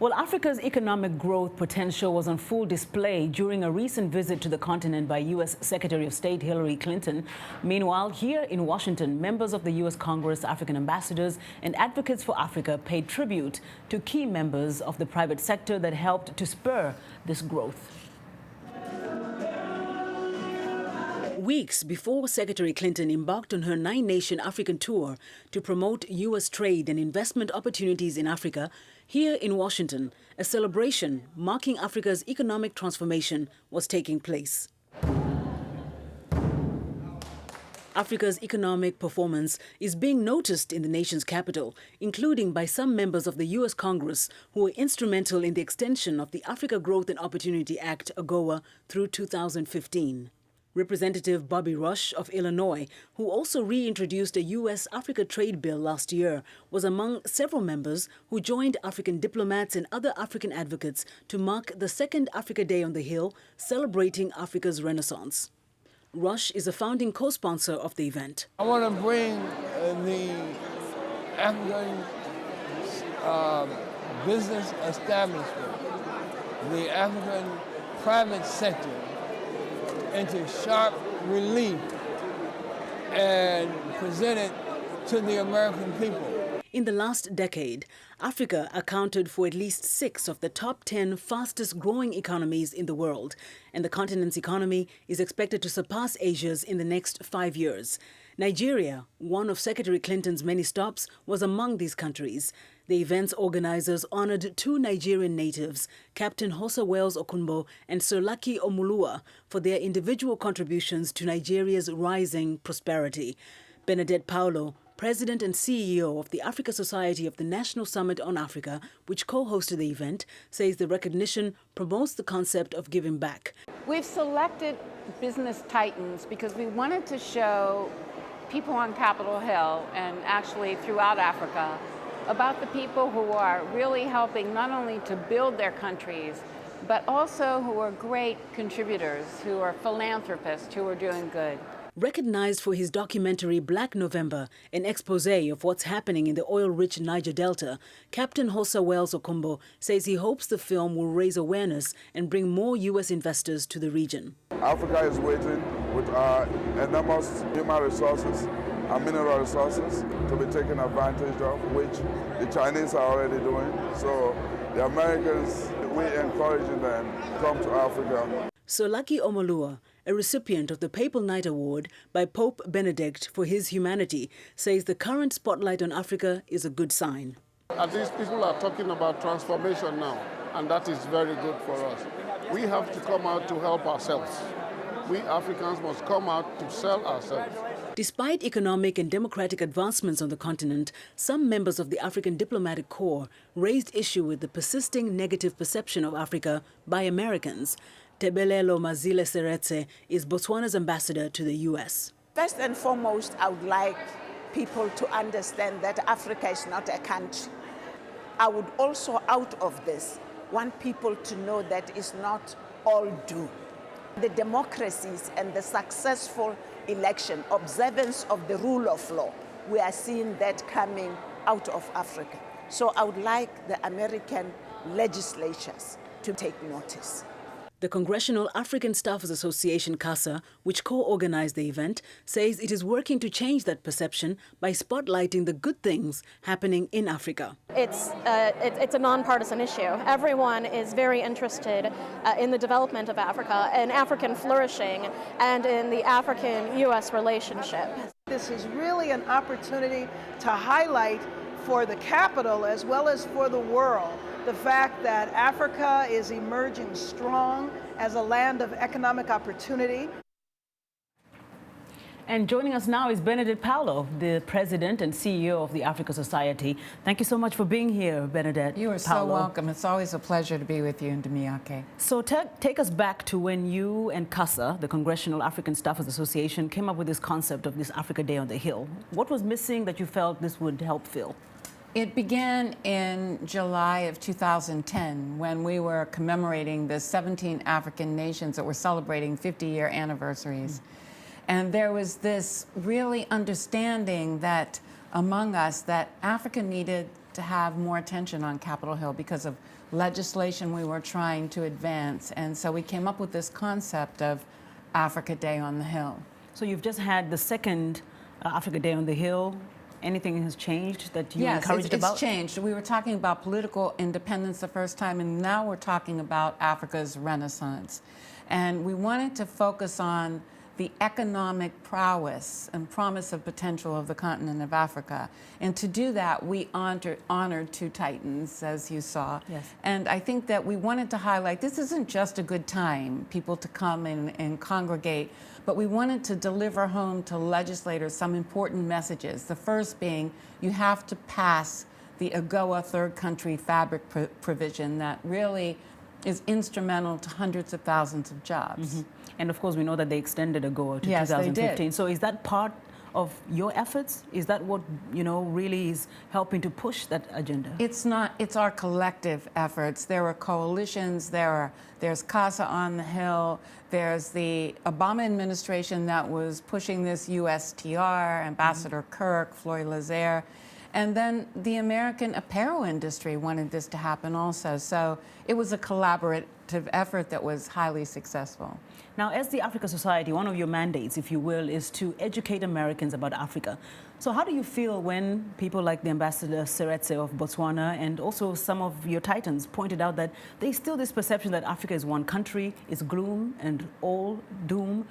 Well, Africa's economic growth potential was on full display during a recent visit to the continent by U.S. Secretary of State Hillary Clinton. Meanwhile, here in Washington, members of the U.S. Congress, African ambassadors, and advocates for Africa paid tribute to key members of the private sector that helped to spur this growth. Weeks before Secretary Clinton embarked on her 9-nation African tour to promote U.S. trade and investment opportunities in Africa, here in Washington, a celebration marking Africa's economic transformation was taking place. Africa's economic performance is being noticed in the nation's capital, including by some members of the U.S. Congress who were instrumental in the extension of the Africa Growth and Opportunity Act, AGOA, through 2015. Representative Bobby Rush of Illinois, who also reintroduced a U.S.-Africa trade bill last year, was among several members who joined African diplomats and other African advocates to mark the second Africa Day on the Hill, celebrating Africa's Renaissance. Rush is a founding co-sponsor of the event. I want to bring the African business establishment, the African private sector, into sharp relief and present it to the American people. In the last decade, Africa accounted for at least 6 of the top 10 fastest growing economies in the world, and the continent's economy is expected to surpass Asia's in the next 5 years. Nigeria, one of Secretary Clinton's many stops, was among these countries. The event's organizers honored 2 Nigerian natives, Captain Hosa Wells Okunbo and Sir Lucky Omulua, for their individual contributions to Nigeria's rising prosperity. Bernadette Paulo, President and CEO of the Africa Society of the National Summit on Africa, which co-hosted the event, says the recognition promotes the concept of giving back. We've selected business titans because we wanted to show people on Capitol Hill and actually throughout Africa about the people who are really helping not only to build their countries, but also who are great contributors, who are philanthropists, who are doing good. Recognized for his documentary Black November, an expose of what's happening in the oil-rich Niger Delta, Captain Hosa Wells Okunbo says he hopes the film will raise awareness and bring more U.S. investors to the region. Africa is waiting with our enormous human resources and mineral resources to be taken advantage of, which the Chinese are already doing. So the Americans, we're encouraging them to come to Africa. Sir Lucky Omulua, a recipient of the Papal Knight Award by Pope Benedict for his humanity, says the current spotlight on Africa is a good sign. At least people are talking about transformation now, and that is very good for us. We have to come out to help ourselves. We Africans must come out to sell ourselves. Despite economic and democratic advancements on the continent, some members of the African diplomatic corps raised issue with the persisting negative perception of Africa by Americans. Tebelelo Mazile Seretse is Botswana's ambassador to the U.S. First and foremost, I would like people to understand that Africa is not a country. I would also, out of this, want people to know that it's not all doom. The democracies and the successful election, observance of the rule of law, we are seeing that coming out of Africa. So I would like the American legislatures to take notice. The Congressional African Staffers Association, CASA, which co-organized the event, says it is working to change that perception by spotlighting the good things happening in Africa. It's a nonpartisan issue. Everyone is very interested in the development of Africa, in African flourishing, and in the African-U.S. relationship. This is really an opportunity to highlight for the capital as well as for the world the fact that Africa is emerging strong as a land of economic opportunity. And joining us now is Bernadette Paulo, the President and CEO of the Africa Society. Thank you so much for being here, Bernadette. You are so welcome. It's always a pleasure to be with you, Ndimyake. So take us back to when you and CASA, the Congressional African Staffers Association, came up with this concept of this Africa Day on the Hill. What was missing that you felt this would help fill? It began in July of 2010 when we were commemorating the 17 African nations that were celebrating 50-year anniversaries. And there was this really understanding that among us that Africa needed to have more attention on Capitol Hill because of legislation we were trying to advance. And so we came up with this concept of Africa Day on the Hill. So you've just had the second Africa Day on the Hill. Anything has changed that you encouraged about? Yes, it's changed. We were talking about political independence the first time, and now we're talking about Africa's renaissance. And we wanted to focus on the economic prowess and promise of potential of the continent of Africa. And to do that, we honored two titans, as you saw. Yes. And I think that we wanted to highlight this isn't just a good time, people to come and congregate, but we wanted to deliver home to legislators some important messages. The first being, you have to pass the AGOA third country fabric provision that really is instrumental to hundreds of thousands of jobs. Mm-hmm. And of course, we know that they extended AGOA to Yes, 2015. they did. So is that part of your efforts? Is that what, really is helping to push that agenda? It's not, it's our collective efforts. There are coalitions, there's CASA on the Hill, there's the Obama administration that was pushing this USTR, Ambassador Kirk, Floyd Lazaire, and then the American apparel industry wanted this to happen also. So it was a collaborative effort that was highly successful. Now, as the Africa Society, one of your mandates, if you will, is to educate Americans about Africa. So how do you feel when people like the Ambassador Seretse of Botswana and also some of your titans pointed out that there's still this perception that Africa is one country, is gloom and all doom,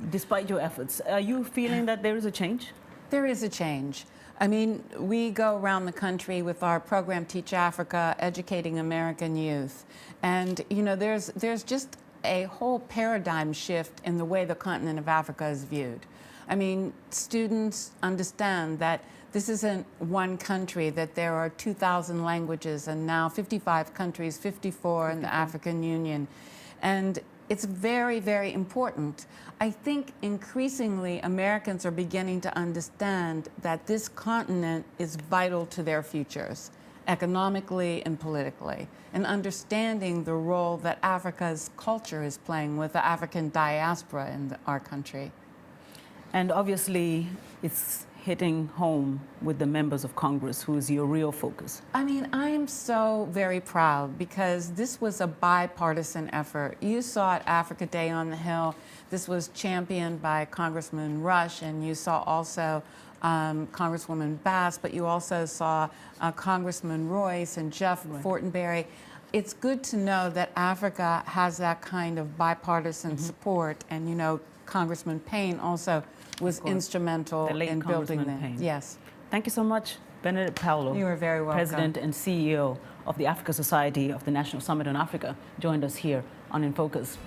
despite your efforts? Are you feeling that there is a change? There is a change. I mean, we go around the country with our program Teach Africa, educating American youth. And, there's just a whole paradigm shift in the way the continent of Africa is viewed. I mean, students understand that this isn't one country, that there are 2,000 languages and now 55 countries, 54 in the African Union. And it's very, very important. I think increasingly Americans are beginning to understand that this continent is vital to their futures, economically and politically, and understanding the role that Africa's culture is playing with the African diaspora in our country. And obviously, it's hitting home with the members of Congress, who is your real focus. I mean, I am so very proud because this was a bipartisan effort. You saw at Africa Day on the Hill, this was championed by Congressman Rush, and you saw also Congresswoman Bass, but you also saw Congressman Royce and Jeff Fortenberry. It's good to know that Africa has that kind of bipartisan support, and Congressman Payne also was instrumental in building that. Yes. Thank you so much, Bernadette Paulo. You are very welcome. President and CEO of the Africa Society of the National Summit on Africa, joined us here on In Focus.